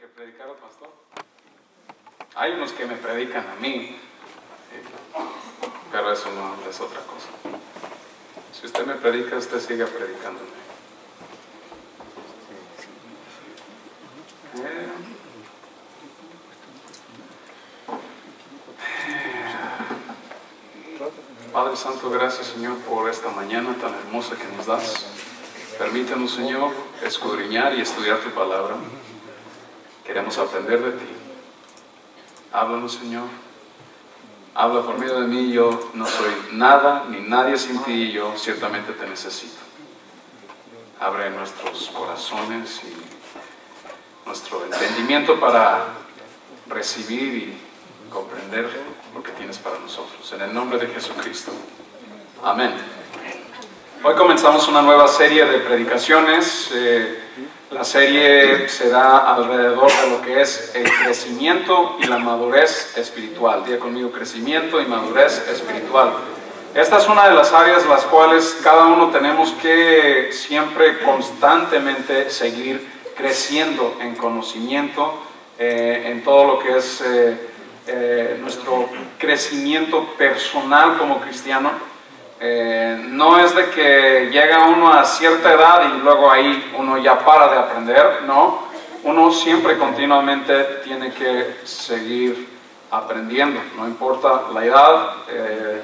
que predicar al pastor. Hay unos que me predican a mí, pero eso no es otra cosa. Si usted me predica, usted siga predicándome. Padre Santo, gracias, Señor, por esta mañana tan hermosa que nos das. Permítanos, Señor, escudriñar y estudiar tu palabra. Queremos aprender de ti. Háblanos, Señor. Habla por medio de mí. Yo no soy nada ni nadie sin ti, y yo ciertamente te necesito. Abre nuestros corazones y nuestro entendimiento para recibir y comprender lo que tienes para nosotros. En el nombre de Jesucristo. Amén. Hoy comenzamos una nueva serie de predicaciones. La serie será alrededor de lo que es el crecimiento y la madurez espiritual. Diga conmigo: crecimiento y madurez espiritual. Esta es una de las áreas las cuales cada uno tenemos que siempre constantemente seguir creciendo en conocimiento, en todo lo que es nuestro crecimiento personal como cristiano. No es de que llega uno a cierta edad y luego ahí uno ya para de aprender, no. Uno siempre continuamente tiene que seguir aprendiendo, no importa la edad,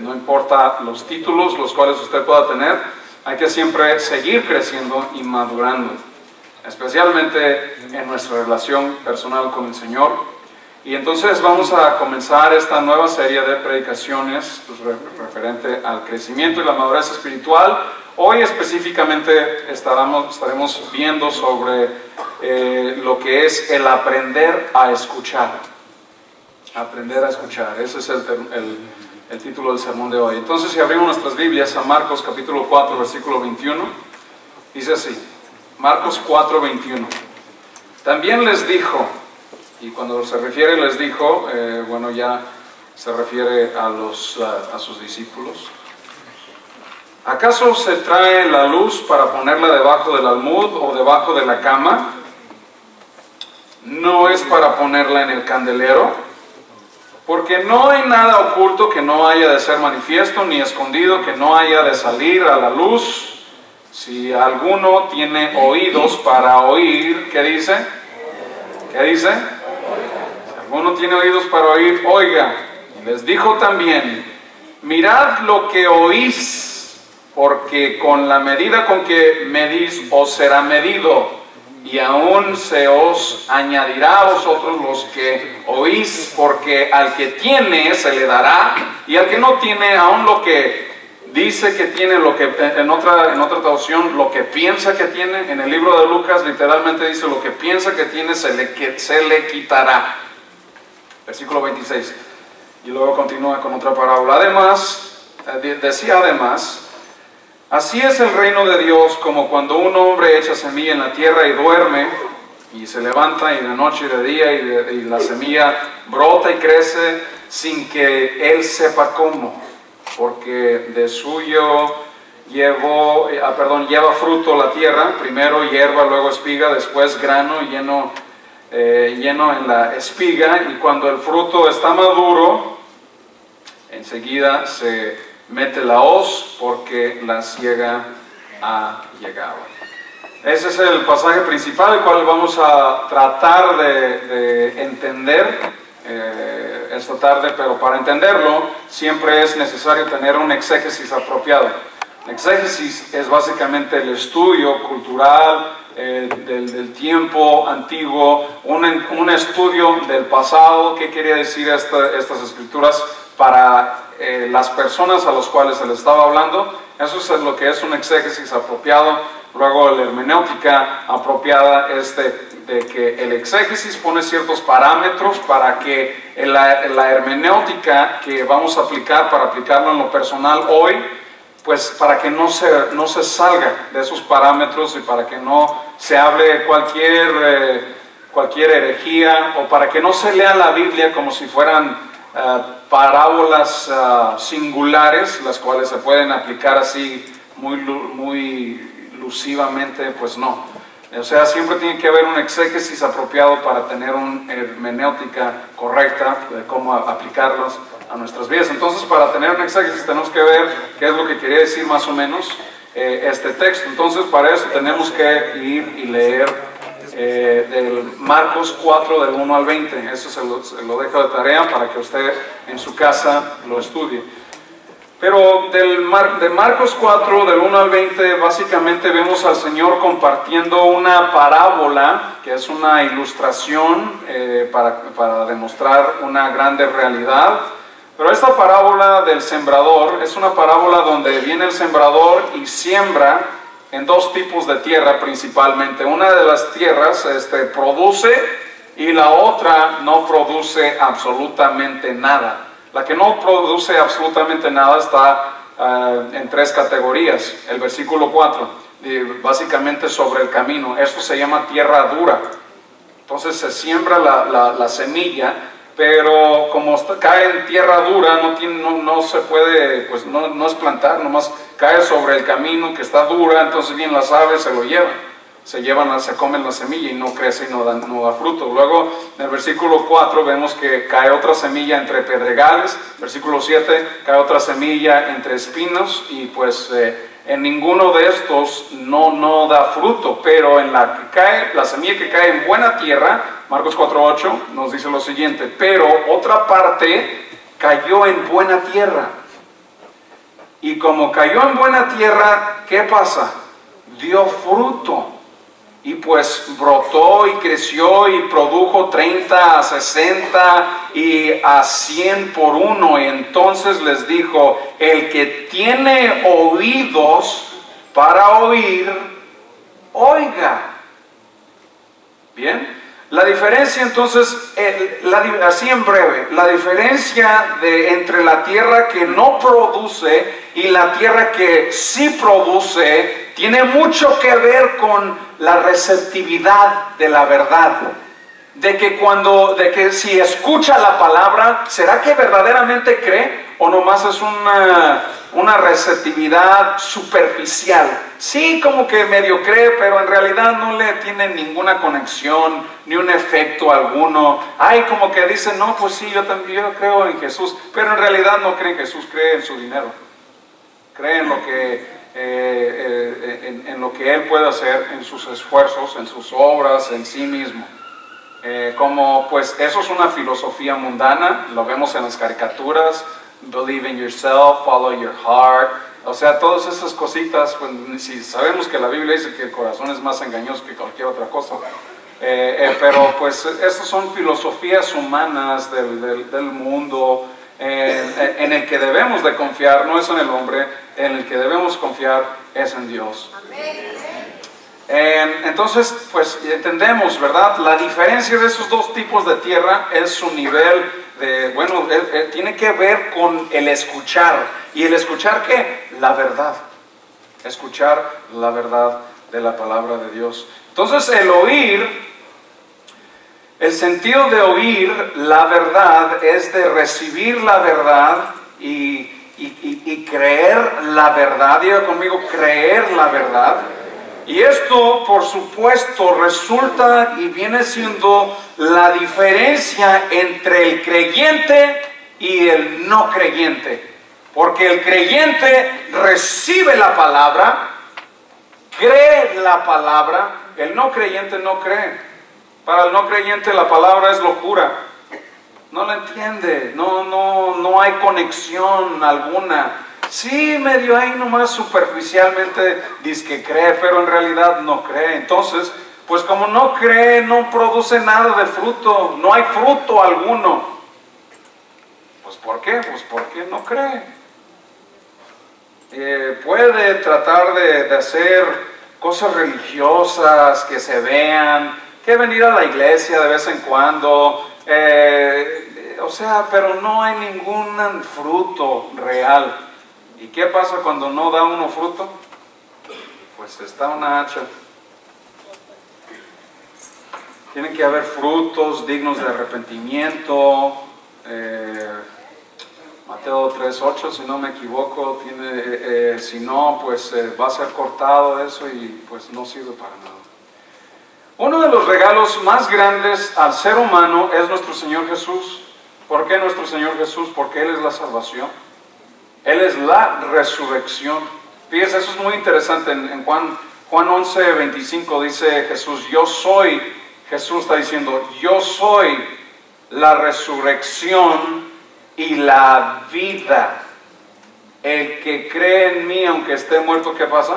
no importa los títulos los cuales usted pueda tener, hay que siempre seguir creciendo y madurando, especialmente en nuestra relación personal con el Señor. Y entonces vamos a comenzar esta nueva serie de predicaciones referente al crecimiento y la madurez espiritual. Hoy específicamente estaremos viendo sobre lo que es el aprender a escuchar. Aprender a escuchar, ese es el título del sermón de hoy. Entonces, si abrimos nuestras Biblias a Marcos capítulo 4, versículo 21, dice así, Marcos 4, 21. También les dijo... Y cuando se refiere les dijo, bueno, ya se refiere a sus discípulos. ¿Acaso se trae la luz para ponerla debajo del almud o debajo de la cama? ¿No es para ponerla en el candelero? Porque no hay nada oculto que no haya de ser manifiesto, ni escondido que no haya de salir a la luz. Si alguno tiene oídos para oír, ¿qué dice? ¿Qué dice? Uno tiene oídos para oír, oiga. Y les dijo también, mirad lo que oís, porque con la medida con que medís os será medido, y aún se os añadirá a vosotros los que oís, porque al que tiene se le dará, y al que no tiene, aún lo que dice que tiene, lo que en otra traducción, lo que piensa que tiene, en el libro de Lucas literalmente dice lo que piensa que tiene se le quitará. Versículo 26, y luego continúa con otra parábola. Además, decía además, así es el reino de Dios como cuando un hombre echa semilla en la tierra y duerme, y se levanta y de noche y de día, y la semilla brota y crece sin que él sepa cómo, porque de suyo lleva fruto la tierra, primero hierba, luego espiga, después grano lleno en la espiga, y cuando el fruto está maduro, enseguida se mete la hoz, porque la siega ha llegado. Ese es el pasaje principal, el cual vamos a tratar de entender esta tarde, pero para entenderlo siempre es necesario tener un exégesis apropiado. El exégesis es básicamente el estudio cultural del tiempo antiguo, un estudio del pasado, qué quería decir estas escrituras para las personas a las cuales se les estaba hablando. Eso es lo que es un exégesis apropiado. Luego la hermenéutica apropiada es de que el exégesis pone ciertos parámetros para que la hermenéutica que vamos a aplicar, para aplicarlo en lo personal hoy, pues para que no se salga de esos parámetros, y para que no se hable cualquier herejía, o para que no se lea la Biblia como si fueran parábolas singulares, las cuales se pueden aplicar así muy lusivamente, pues no. O sea, siempre tiene que haber un exégesis apropiado para tener una hermenéutica correcta de cómo aplicarlos a nuestras vidas. Entonces, para tener un exégesis tenemos que ver qué es lo que quería decir más o menos este texto. Entonces, para eso tenemos que ir y leer del Marcos 4 del 1 al 20. Eso se lo dejo de tarea para que usted en su casa lo estudie. Pero de Marcos 4 del 1 al 20 básicamente vemos al Señor compartiendo una parábola que es una ilustración para demostrar una grande realidad. Pero esta parábola del sembrador es una parábola donde viene el sembrador y siembra en dos tipos de tierra principalmente. Una de las tierras produce y la otra no produce absolutamente nada. La que no produce absolutamente nada está en tres categorías. El versículo 4, básicamente sobre el camino. Esto se llama tierra dura. Entonces se siembra la semilla, pero como cae en tierra dura, no se puede, pues no es plantar, nomás cae sobre el camino que está dura, entonces vienen las aves, se lo llevan. Se comen la semilla y no crece y no da fruto. Luego en el versículo 4 vemos que cae otra semilla entre pedregales. Versículo 7, cae otra semilla entre espinos y pues en ninguno de estos no da fruto, pero en la semilla que cae en buena tierra, Marcos 4:8 nos dice lo siguiente: pero otra parte cayó en buena tierra. Y como cayó en buena tierra, ¿qué pasa? Dio fruto. Y pues brotó y creció y produjo 30, 60 y a 100 por uno. Y entonces les dijo: el que tiene oídos para oír, oiga. Bien, la diferencia entonces, así en breve, la diferencia entre la tierra que no produce y la tierra que sí produce tiene mucho que ver con la receptividad de la verdad. De que si escucha la palabra, ¿será que verdaderamente cree? ¿O nomás es una receptividad superficial? Sí, como que medio cree, pero en realidad no le tiene ninguna conexión, ni un efecto alguno. Ay, como que dice: no, pues sí, yo creo en Jesús, pero en realidad no cree en Jesús, cree en su dinero. Cree en lo que Él puede hacer, en sus esfuerzos, en sus obras, en sí mismo. Como pues eso es una filosofía mundana, lo vemos en las caricaturas: believe in yourself, follow your heart. O sea, todas esas cositas, pues, si sabemos que la Biblia dice que el corazón es más engañoso que cualquier otra cosa, pero pues esas son filosofías humanas del mundo, en el que debemos de confiar. No es en el hombre, en el que debemos confiar es en Dios. Entonces, pues entendemos, ¿verdad? La diferencia de esos dos tipos de tierra es su nivel tiene que ver con el escuchar. ¿Y el escuchar qué? La verdad. Escuchar la verdad de la palabra de Dios. Entonces, el sentido de oír la verdad es de recibir la verdad y creer la verdad. Diga conmigo: creer la verdad. Y esto, por supuesto, resulta y viene siendo la diferencia entre el creyente y el no creyente. Porque el creyente recibe la palabra, cree la palabra. El no creyente no cree. Para el no creyente la palabra es locura. No la entiende, no hay conexión alguna. Sí, medio ahí nomás superficialmente dice que cree, pero en realidad no cree. Entonces, pues como no cree, no produce nada de fruto, no hay fruto alguno. Pues ¿por qué? Pues porque no cree. Puede tratar de hacer cosas religiosas que se vean, que venir a la iglesia de vez en cuando, pero no hay ningún fruto real. ¿Y qué pasa cuando no da uno fruto? Pues está una hacha. Tienen que haber frutos dignos de arrepentimiento. Mateo 3:8, si no me equivoco, si no, pues va a ser cortado eso y pues no sirve para nada. Uno de los regalos más grandes al ser humano es nuestro Señor Jesús. ¿Por qué nuestro Señor Jesús? Porque Él es la salvación. Él es la resurrección. Fíjense, eso es muy interesante. En Juan 11:25 dice Jesús, yo soy, Jesús está diciendo, yo soy la resurrección y la vida. El que cree en mí, aunque esté muerto, ¿qué pasa?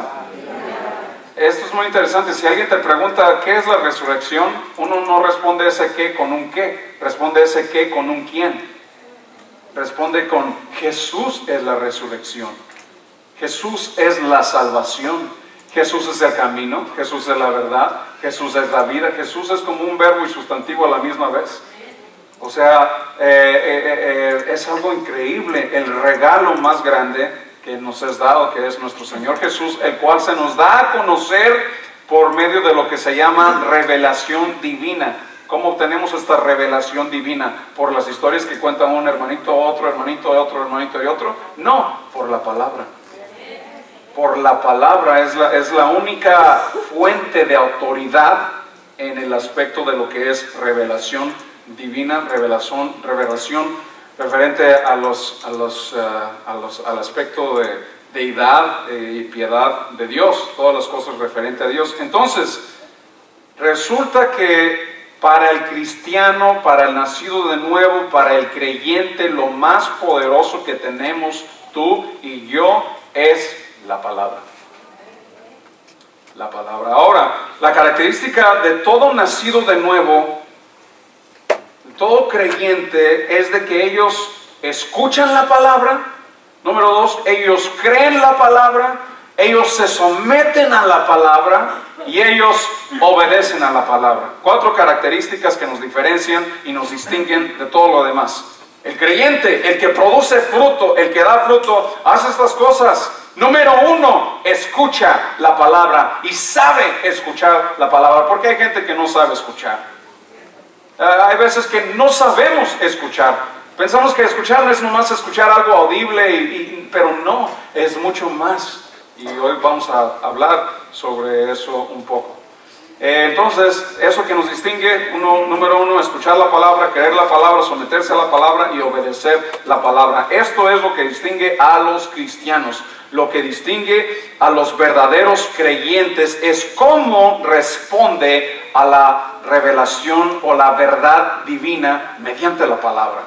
Esto es muy interesante. Si alguien te pregunta qué es la resurrección, uno no responde ese qué con un qué, responde ese qué con un quién. Responde con Jesús es la resurrección, Jesús es la salvación, Jesús es el camino, Jesús es la verdad, Jesús es la vida. Jesús es como un verbo y sustantivo a la misma vez. O sea, es algo increíble, el regalo más grande que nos es dado, que es nuestro Señor Jesús, el cual se nos da a conocer por medio de lo que se llama revelación divina. ¿Cómo obtenemos esta revelación divina? ¿Por las historias que cuentan un hermanito, otro hermanito, otro hermanito y otro? No, por la palabra. Por la palabra es la única fuente de autoridad en el aspecto de lo que es revelación divina, revelación referente al aspecto de deidad y piedad de Dios, todas las cosas referentes a Dios. Entonces, resulta que para el cristiano, para el nacido de nuevo, para el creyente, lo más poderoso que tenemos tú y yo es la palabra. La palabra. Ahora, la característica de todo nacido de nuevo, todo creyente, es de que ellos escuchan la palabra. Número dos, ellos creen la palabra, ellos se someten a la palabra y ellos obedecen a la palabra. 4 características que nos diferencian y nos distinguen de todo lo demás. El creyente, el que produce fruto, el que da fruto, hace estas cosas. Número 1, escucha la palabra y sabe escuchar la palabra. Porque hay gente que no sabe escuchar. Hay veces que no sabemos escuchar. Pensamos que escuchar no es nomás escuchar algo audible, pero no, es mucho más. Y hoy vamos a hablar sobre eso un poco. Entonces, eso que nos distingue, número 1, escuchar la palabra, creer la palabra, someterse a la palabra y obedecer la palabra. Esto es lo que distingue a los cristianos. Lo que distingue a los verdaderos creyentes es cómo responde a la revelación o la verdad divina mediante la palabra.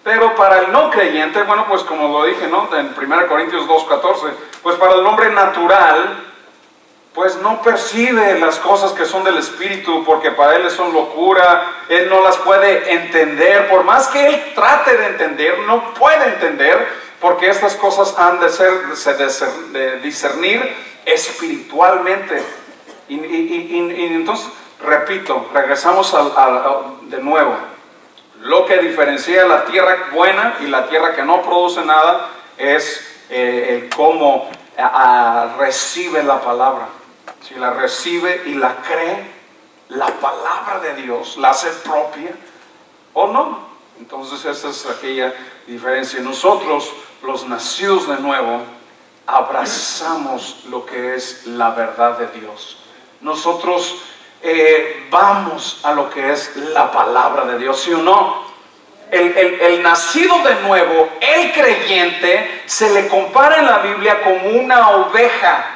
Pero para el no creyente, bueno, pues como lo dije, ¿no? En 1 Corintios 2:14, pues para el hombre natural, pues no percibe las cosas que son del Espíritu, porque para él son locura, él no las puede entender. Por más que él trate de entender, no puede entender, porque estas cosas han de de discernir espiritualmente. Y entonces, repito, regresamos de nuevo. Lo que diferencia la tierra buena y la tierra que no produce nada es el cómo recibe la palabra. Si la recibe y la cree, la palabra de Dios la hace propia o no. Entonces esa es aquella diferencia. Nosotros, los nacidos de nuevo, abrazamos lo que es la verdad de Dios. Nosotros vamos a lo que es la palabra de Dios, ¿sí o no? El nacido de nuevo, el creyente, se le compara en la Biblia como una oveja.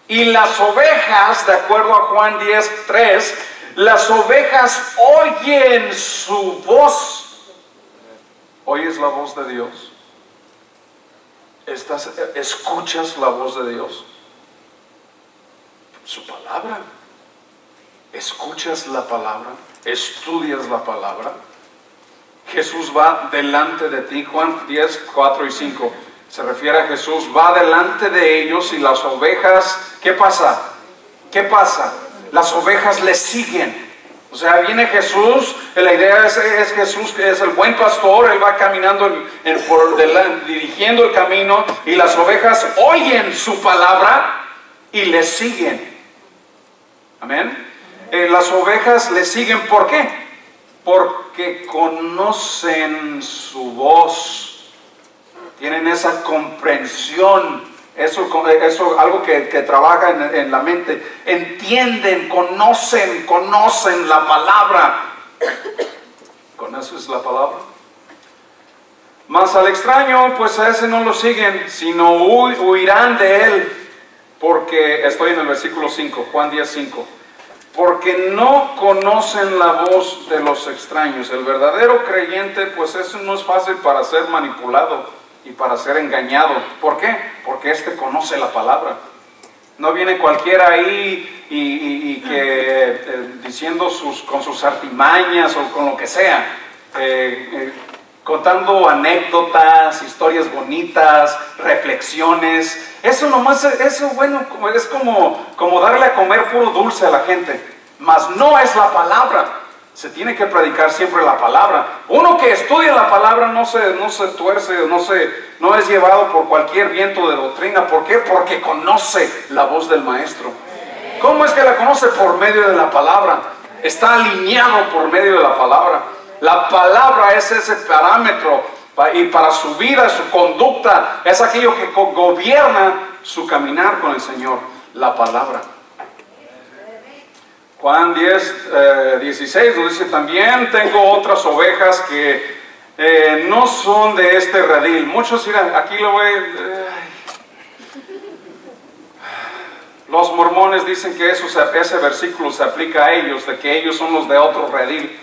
Y las ovejas, de acuerdo a Juan 10:3, las ovejas oyen su voz. ¿Oyes la voz de Dios? ¿Escuchas la voz de Dios? Su palabra. ¿Escuchas la palabra? ¿Estudias la palabra? Jesús va delante de ti. Juan 10:4-5 se refiere a Jesús, va delante de ellos y las ovejas, ¿qué pasa? ¿Qué pasa? Las ovejas le siguen. O sea, viene Jesús, la idea es Jesús, que es el buen pastor, él va caminando dirigiendo el camino, y las ovejas oyen su palabra y le siguen. Amén. Las ovejas le siguen, ¿por qué? Porque conocen su voz, tienen esa comprensión Eso algo que trabaja en la mente. Entienden, conocen la palabra. ¿Conoces la palabra? Mas al extraño, pues a ese no lo siguen, sino huirán de él. Porque, estoy en el versículo 5, Juan 10:5. Porque no conocen la voz de los extraños. El verdadero creyente, pues eso no es fácil para ser manipulado y para ser engañado. ¿Por qué? Porque este conoce la palabra. No viene cualquiera ahí y que diciendo con sus artimañas o con lo que sea, contando anécdotas, historias bonitas, reflexiones. Eso nomás, bueno, es como darle a comer puro dulce a la gente. Mas no es la palabra. Se tiene que predicar siempre la palabra. Uno que estudia la palabra no se tuerce, no es llevado por cualquier viento de doctrina. ¿Por qué? Porque conoce la voz del maestro. ¿Cómo es que la conoce? Por medio de la palabra. Está alineado por medio de la palabra. La palabra es ese parámetro y para su vida, su conducta, es aquello que gobierna su caminar con el Señor, la palabra. Juan 10:16 nos dice también: tengo otras ovejas que no son de este redil. Muchos dirán, aquí lo voy... Los mormones dicen que ese versículo se aplica a ellos, de que ellos son los de otro redil.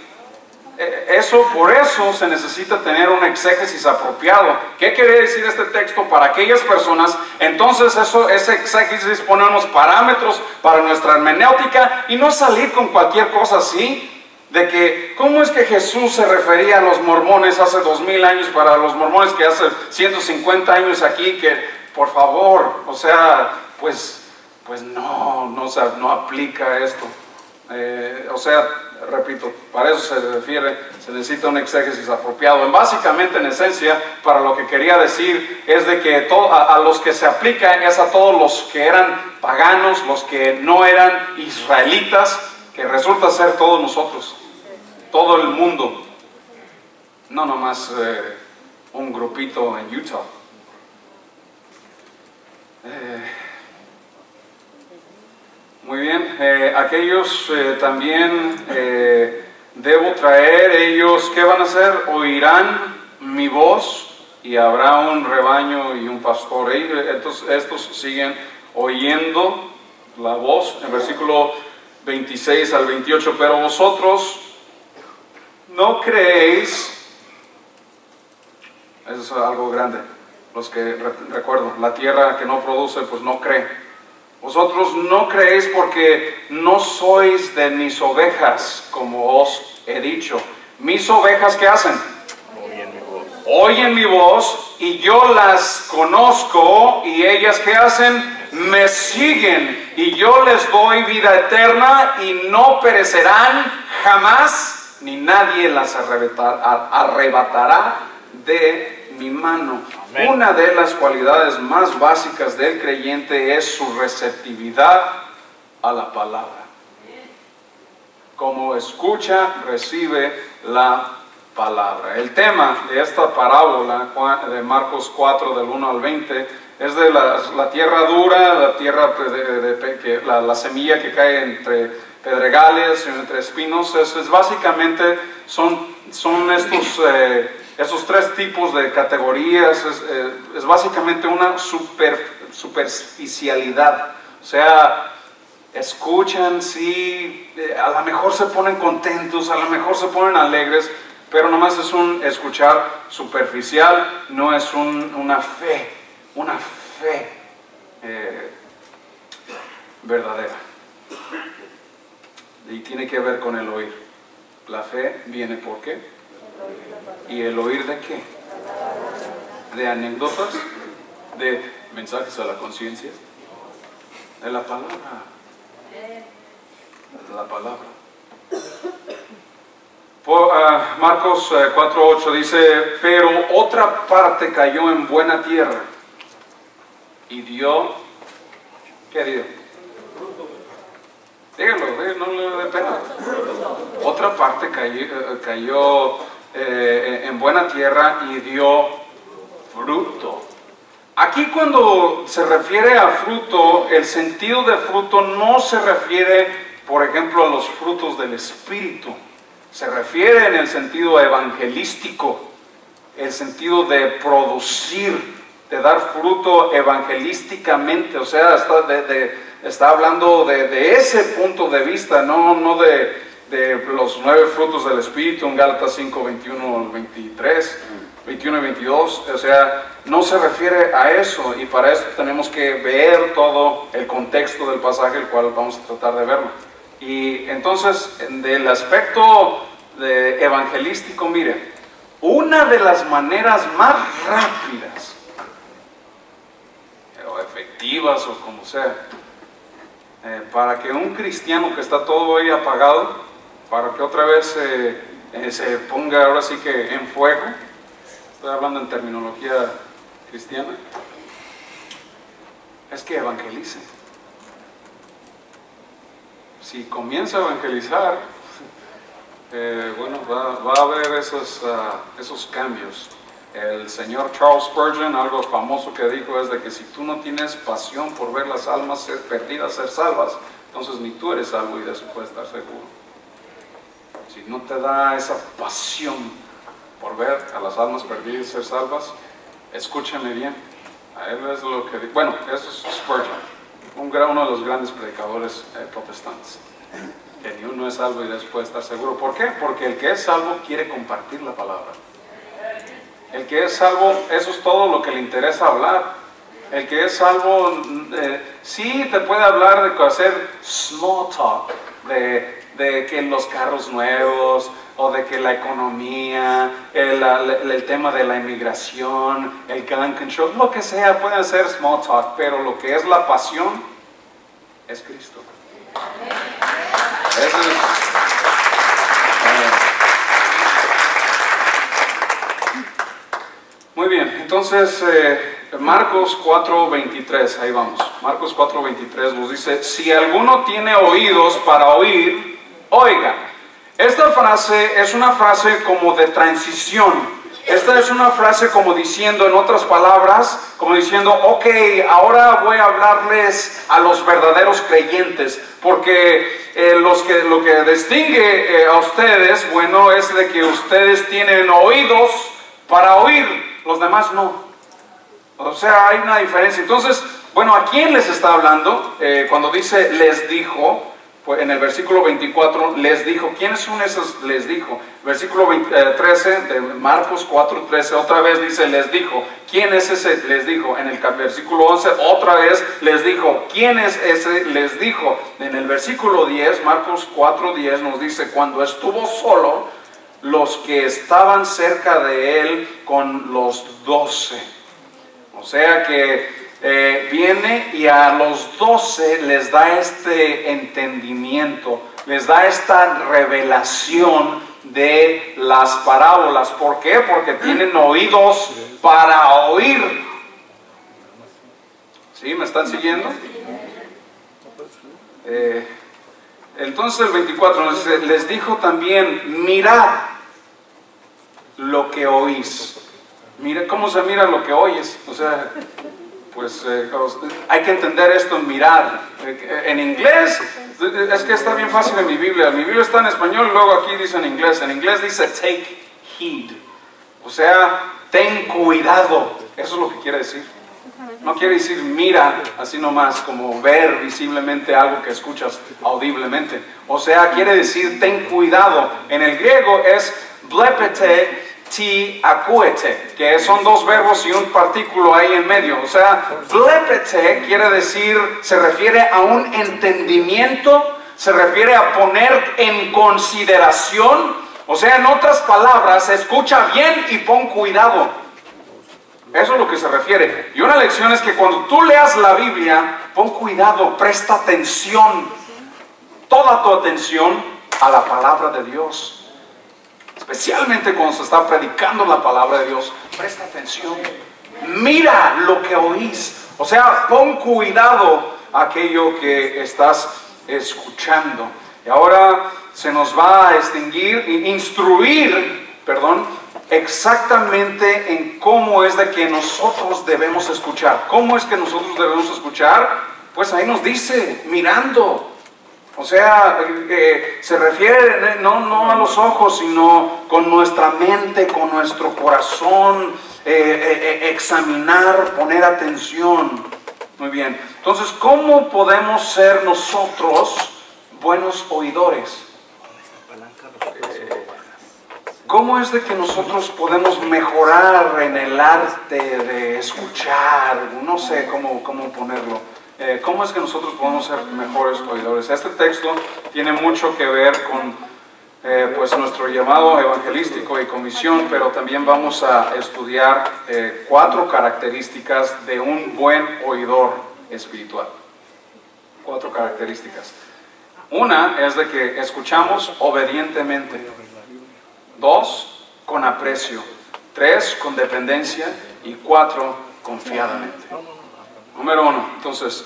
Por eso se necesita tener un exégesis apropiado. ¿Qué quiere decir este texto para aquellas personas? Entonces ese exégesis pone unos parámetros para nuestra hermenéutica y no salir con cualquier cosa así, de que ¿cómo es que Jesús se refería a los mormones hace 2000 años para los mormones que hace 150 años aquí? Que por favor, o sea, pues no aplica esto. Repito, para eso se refiere, se necesita un exégesis apropiado. Básicamente, en esencia, para lo que quería decir es de que a los que se aplica es a todos los que eran paganos, los que no eran israelitas, que resulta ser todos nosotros, todo el mundo, no nomás un grupito en Utah. Muy bien, aquellos también debo traer, ellos, ¿qué van a hacer? Oirán mi voz y habrá un rebaño y un pastor. Entonces estos siguen oyendo la voz, en versículo 26 al 28, pero vosotros no creéis, eso es algo grande, los que recuerdo, la tierra que no produce, pues no cree. Vosotros no creéis porque no sois de mis ovejas, como os he dicho. Mis ovejas, ¿qué hacen? Oyen mi voz y yo las conozco, y ellas, ¿qué hacen? Me siguen y yo les doy vida eterna y no perecerán jamás, ni nadie las arrebatará de mi mano. Amén. Una de las cualidades más básicas del creyente es su receptividad a la palabra. Como escucha, recibe la palabra. El tema de esta parábola de Marcos 4 del 1 al 20 es de la tierra dura, la tierra la semilla que cae entre pedregales, entre espinos. Básicamente son estos tres tipos de categorías. Es básicamente una superficialidad. O sea, escuchan, sí, a lo mejor se ponen contentos, a lo mejor se ponen alegres, pero nomás es un escuchar superficial, no es una fe verdadera. Y tiene que ver con el oír. La fe viene ¿por qué? ¿Y el oír de qué? ¿De anécdotas? ¿De mensajes a la conciencia? De la palabra. De la palabra. Marcos 4:8 dice: pero otra parte cayó en buena tierra y dio, ¿qué dio? Dígalo, no le dé pena. Otra parte cayó en buena tierra y dio fruto. Aquí cuando se refiere a fruto, el sentido de fruto no se refiere, por ejemplo, a los frutos del Espíritu. Se refiere en el sentido evangelístico, el sentido de producir, de dar fruto evangelísticamente. O sea, está hablando de ese punto de vista, no de los 9 frutos del Espíritu en Gálatas 5, 21, 23, 21 y 22. O sea, no se refiere a eso, y para eso tenemos que ver todo el contexto del pasaje, el cual vamos a tratar de verlo. Y entonces, del aspecto evangelístico, mire, una de las maneras más rápidas o efectivas, o como sea, para que un cristiano que está todo ahí apagado, para que otra vez se ponga ahora sí que en fuego, estoy hablando en terminología cristiana, es que evangelice. Si comienza a evangelizar, bueno, va a haber esos cambios. El señor Charles Spurgeon, algo famoso que dijo, es de que si tú no tienes pasión por ver las almas ser perdidas, ser salvas, entonces ni tú eres salvo, y de eso puedes estar seguro. Si no te da esa pasión por ver a las almas perdidas ser salvas, escúchame bien, a él es lo que... Bueno, eso es Spurgeon, uno de los grandes predicadores protestantes. Que ni uno es salvo y después estar seguro. ¿Por qué? Porque el que es salvo quiere compartir la palabra. El que es salvo, eso es todo lo que le interesa hablar. El que es salvo, sí te puede hablar de hacer small talk, de que los carros nuevos, o de que la economía, el tema de la inmigración, el gun control, lo que sea, puede ser small talk, pero lo que es la pasión es Cristo. Eso es, muy bien, entonces Marcos 4:23, ahí vamos. Marcos 4:23 nos dice: si alguno tiene oídos para oír, oiga. Esta frase es una frase como de transición. Esta es una frase como diciendo, en otras palabras, como diciendo, ok, ahora voy a hablarles a los verdaderos creyentes, porque lo que distingue a ustedes, bueno, es de que ustedes tienen oídos para oír, los demás no. O sea, hay una diferencia. Entonces, bueno, ¿a quién les está hablando? Cuando dice les dijo, pues en el versículo 24 les dijo. ¿Quiénes son esos les dijo? Versículo 13 de Marcos 4:13 otra vez dice les dijo. ¿Quién es ese les dijo? En el versículo 11 otra vez les dijo. ¿Quién es ese les dijo? En el versículo 10, Marcos 4:10 nos dice: cuando estuvo solo, los que estaban cerca de él con los 12. O sea que viene y a los 12 les da este entendimiento, les da esta revelación de las parábolas. ¿Por qué? Porque tienen oídos para oír. ¿Sí? ¿Me están siguiendo? Entonces el 24 les dijo también: mirad lo que oís. Mira, ¿cómo se mira lo que oyes? O sea, pues hay que entender esto en mirar. En inglés, es que está bien fácil en mi Biblia. Mi Biblia está en español y luego aquí dice en inglés. En inglés dice take heed. O sea, ten cuidado. Eso es lo que quiere decir. No quiere decir mira así nomás, como ver visiblemente algo que escuchas audiblemente. O sea, quiere decir ten cuidado. En el griego es blepete ti akuete, que son dos verbos y un partículo ahí en medio. O sea, blepete quiere decir, se refiere a un entendimiento, se refiere a poner en consideración. O sea, en otras palabras, escucha bien y pon cuidado. Eso es lo que se refiere. Y una lección es que cuando tú leas la Biblia, pon cuidado, presta atención, toda tu atención a la palabra de Dios. Especialmente cuando se está predicando la palabra de Dios, presta atención. Mira lo que oís. O sea, pon cuidado a aquello que estás escuchando. Y ahora se nos va a instruir exactamente en cómo es de que nosotros debemos escuchar. ¿Cómo es que nosotros debemos escuchar? Pues ahí nos dice, mirando. O sea, se refiere no a los ojos, sino con nuestra mente, con nuestro corazón, examinar, poner atención. Muy bien. Entonces, ¿cómo podemos ser nosotros buenos oidores? ¿Cómo es de que nosotros podemos mejorar en el arte de escuchar? No sé cómo ponerlo. ¿Cómo es que nosotros podemos ser mejores oidores? Este texto tiene mucho que ver con pues nuestro llamado evangelístico y comisión, pero también vamos a estudiar 4 características de un buen oidor espiritual. 4 características. Una es de que escuchamos obedientemente. 2, con aprecio. 3, con dependencia. Y 4, confiadamente. Número 1. Entonces,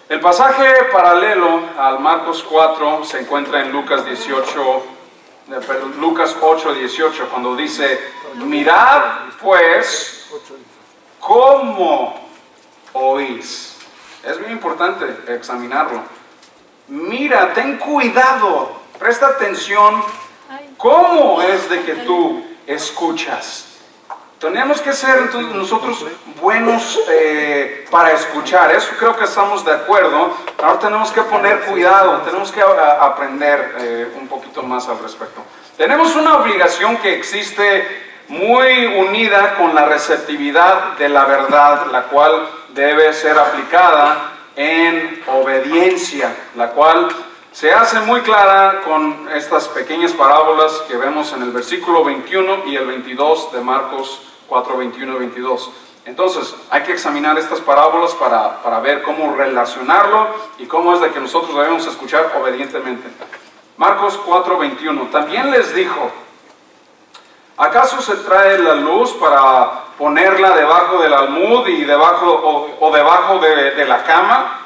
el pasaje paralelo al Marcos 4 se encuentra en Lucas 8, 18, cuando dice: mirad pues cómo oís. Es muy importante examinarlo. Mira, ten cuidado, presta atención. ¿Cómo es de que tú escuchas? Tenemos que ser entonces nosotros buenos para escuchar. Eso creo que estamos de acuerdo. Ahora tenemos que poner cuidado, tenemos que aprender un poquito más al respecto. Tenemos una obligación que existe muy unida con la receptividad de la verdad, la cual debe ser aplicada en obediencia, la cual se hace muy clara con estas pequeñas parábolas que vemos en el versículo 21 y el 22 de Marcos 4, 21 y 22. Entonces, hay que examinar estas parábolas para ver cómo relacionarlo y cómo es de que nosotros debemos escuchar obedientemente. Marcos 4, 21. También les dijo: ¿acaso se trae la luz para ponerla debajo del almud y debajo de la cama?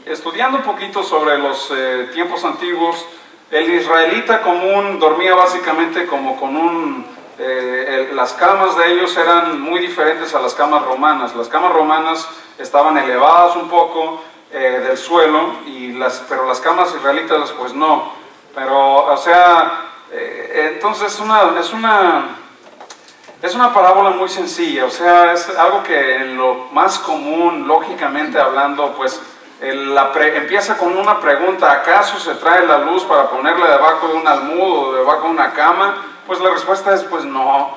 Estudiando un poquito sobre los tiempos antiguos, el israelita común dormía básicamente como con las camas de ellos eran muy diferentes a las camas romanas. Las camas romanas estaban elevadas un poco del suelo, pero las camas israelitas pues no. Pero, o sea, entonces es una parábola muy sencilla. O sea, es algo que en lo más común, lógicamente hablando, pues empieza con una pregunta: ¿acaso se trae la luz para ponerla debajo de un almud o debajo de una cama? Pues la respuesta es pues no.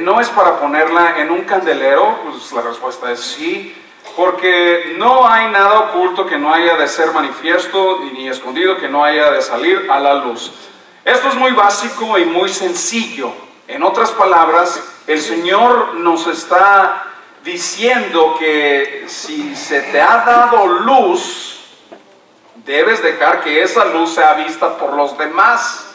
¿No es para ponerla en un candelero? Pues la respuesta es sí, porque no hay nada oculto que no haya de ser manifiesto, ni escondido que no haya de salir a la luz. Esto es muy básico y muy sencillo. En otras palabras, el Señor nos está diciendo que si se te ha dado luz, debes dejar que esa luz sea vista por los demás.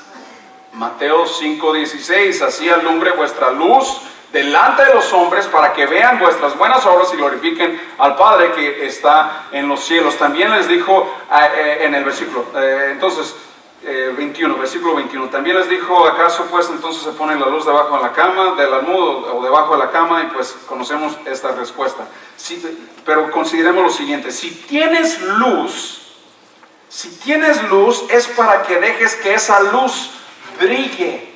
Mateo 5:16: así alumbre vuestra luz delante de los hombres, para que vean vuestras buenas obras y glorifiquen al Padre que está en los cielos. También les dijo en el versículo 21, versículo 21, también les dijo: ¿acaso pues entonces se pone la luz debajo de la cama, del almud o debajo de la cama? Y pues conocemos esta respuesta. Sí, pero consideremos lo siguiente: si tienes luz es para que dejes que esa luz brille,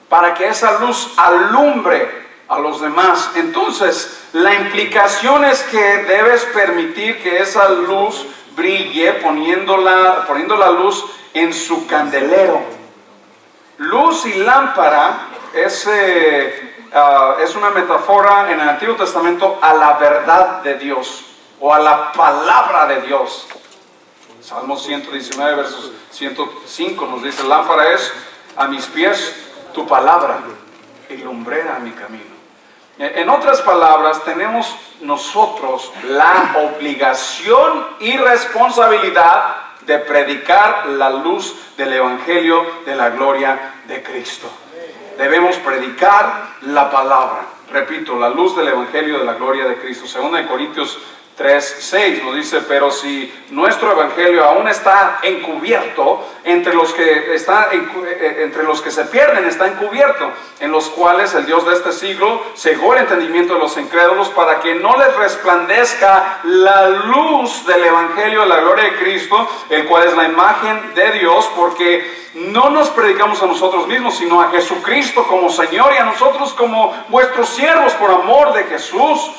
para que esa luz alumbre a los demás. Entonces, la implicación es que debes permitir que esa luz brille poniendo la luz en su candelero. Luz y lámpara es una metáfora en el Antiguo Testamento a la verdad de Dios o a la palabra de Dios. Salmo 119, versos 105 nos dice: lámpara es a mis pies tu palabra y lumbrera a mi camino. En otras palabras, tenemos nosotros la obligación y responsabilidad de predicar la luz del Evangelio de la gloria de Cristo. Debemos predicar la palabra. Repito, la luz del Evangelio de la gloria de Cristo. 2 Corintios 3:6 nos dice: pero si nuestro evangelio aún está encubierto, entre los que se pierden está encubierto, en los cuales el Dios de este siglo cegó el entendimiento de los incrédulos, para que no les resplandezca la luz del evangelio de la gloria de Cristo, el cual es la imagen de Dios, porque no nos predicamos a nosotros mismos, sino a Jesucristo como Señor, y a nosotros como vuestros siervos por amor de Jesús.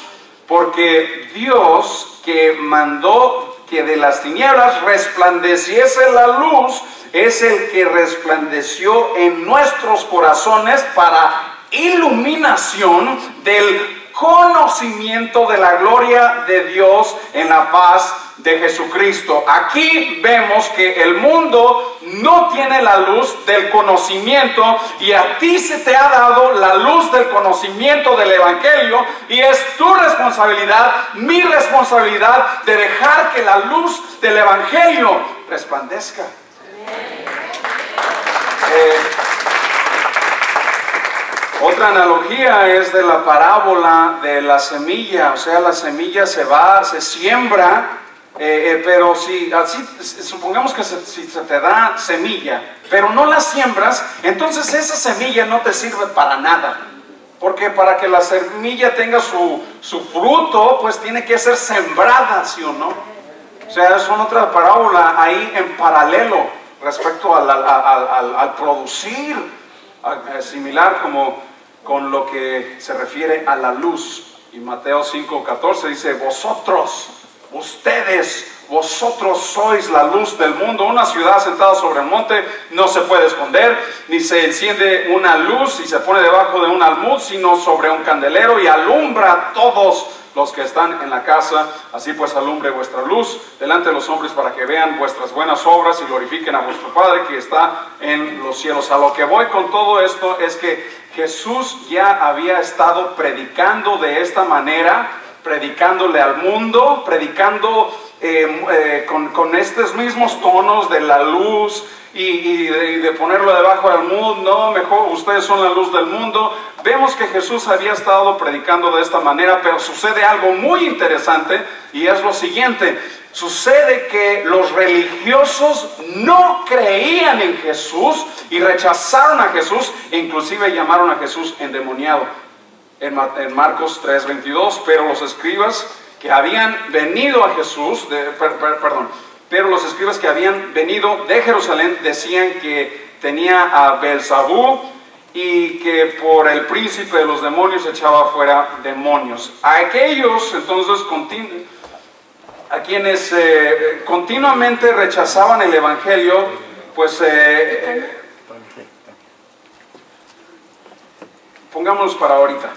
Porque Dios, que mandó que de las tinieblas resplandeciese la luz, es el que resplandeció en nuestros corazones para iluminación del conocimiento de la gloria de Dios en la paz de Jesucristo. Aquí vemos que el mundo no tiene la luz del conocimiento, y a ti se te ha dado la luz del conocimiento del evangelio, y es tu responsabilidad, mi responsabilidad, de dejar que la luz del evangelio resplandezca. Otra analogía es de la parábola de la semilla. O sea, la semilla se siembra, pero si así, supongamos que si se te da semilla, pero no la siembras, entonces esa semilla no te sirve para nada. Porque para que la semilla tenga su fruto, pues tiene que ser sembrada, ¿sí o no? O sea, es otra parábola ahí en paralelo respecto al producir, similar como con lo que se refiere a la luz. Y Mateo 5:14 dice: vosotros sois la luz del mundo. Una ciudad sentada sobre el monte no se puede esconder, ni se enciende una luz y se pone debajo de un almud, sino sobre un candelero, y alumbra a todos los que están en la casa. Así pues alumbre vuestra luz delante de los hombres, para que vean vuestras buenas obras y glorifiquen a vuestro Padre que está en los cielos. A lo que voy con todo esto es que Jesús ya había estado predicando de esta manera, predicándole al mundo, predicando con estos mismos tonos de la luz y de ponerlo debajo del mundo. No, mejor ustedes son la luz del mundo. Vemos que Jesús había estado predicando de esta manera, pero sucede algo muy interesante, y es lo siguiente: sucede que los religiosos no creían en Jesús y rechazaron a Jesús, e inclusive llamaron a Jesús endemoniado. En Marcos 3:22, pero los escribas que habían venido a Jesús, pero los escribas que habían venido de Jerusalén decían que tenía a Beelzebú, y que por el príncipe de los demonios echaba fuera demonios. A aquellos entonces a quienes continuamente rechazaban el evangelio, pues pongámoslos para ahorita.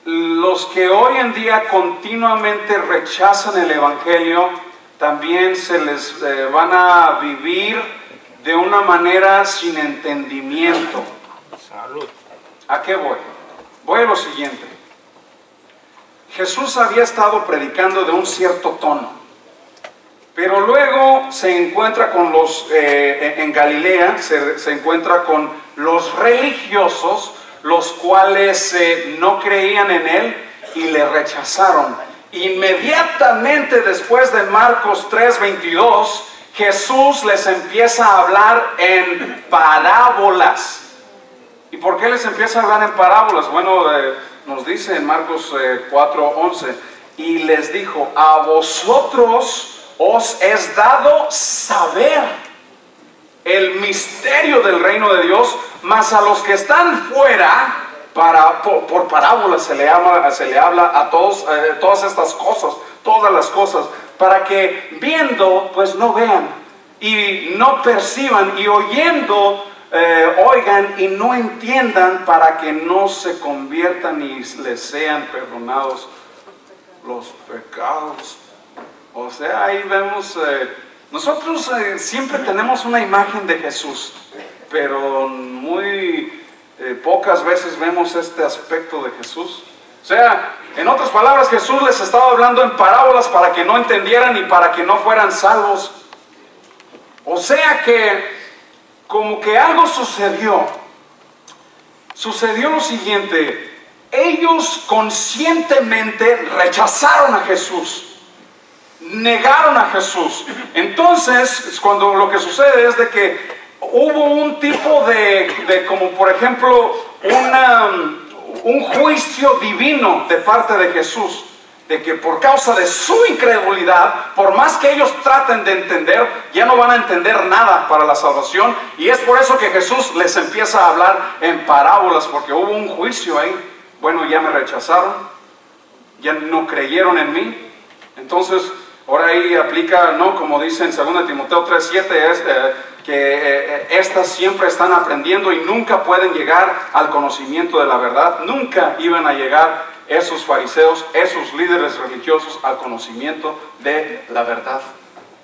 Los que hoy en día continuamente rechazan el evangelio, también se les van a vivir de una manera sin entendimiento. Salud. ¿A qué voy? Voy a lo siguiente. Jesús había estado predicando de un cierto tono, pero luego se encuentra con en Galilea, se encuentra con los religiosos, los cuales no creían en él y le rechazaron. Inmediatamente después de Marcos 3:22, Jesús les empieza a hablar en parábolas. ¿Y por qué les empieza a hablar en parábolas? Bueno, nos dice en Marcos 4:11, y les dijo: a vosotros os es dado saber el misterio del reino de Dios, mas a los que están fuera, por parábolas se le habla a todos, todas estas cosas, todas las cosas, para que viendo pues no vean, y no perciban, y oyendo oigan y no entiendan, para que no se conviertan y les sean perdonados los pecados. O sea, ahí vemos, nosotros siempre tenemos una imagen de Jesús, pero muy pocas veces vemos este aspecto de Jesús. O sea, en otras palabras, Jesús les estaba hablando en parábolas para que no entendieran y para que no fueran salvos. O sea que como que algo sucedió lo siguiente: ellos conscientemente rechazaron a Jesús. negaron a Jesús. Entonces, cuando lo que sucede es de que hubo un tipo de como por ejemplo, un juicio divino de parte de Jesús, de que por causa de su incredulidad, por más que ellos traten de entender, ya no van a entender nada para la salvación. Y es por eso que Jesús les empieza a hablar en parábolas, porque hubo un juicio ahí. Bueno, ya me rechazaron, ya no creyeron en mí. Entonces, ahora ahí aplica, ¿no? Como dice en 2 Timoteo 3:7, que estas siempre están aprendiendo y nunca pueden llegar al conocimiento de la verdad. Nunca iban a llegar esos fariseos, esos líderes religiosos, al conocimiento de la verdad.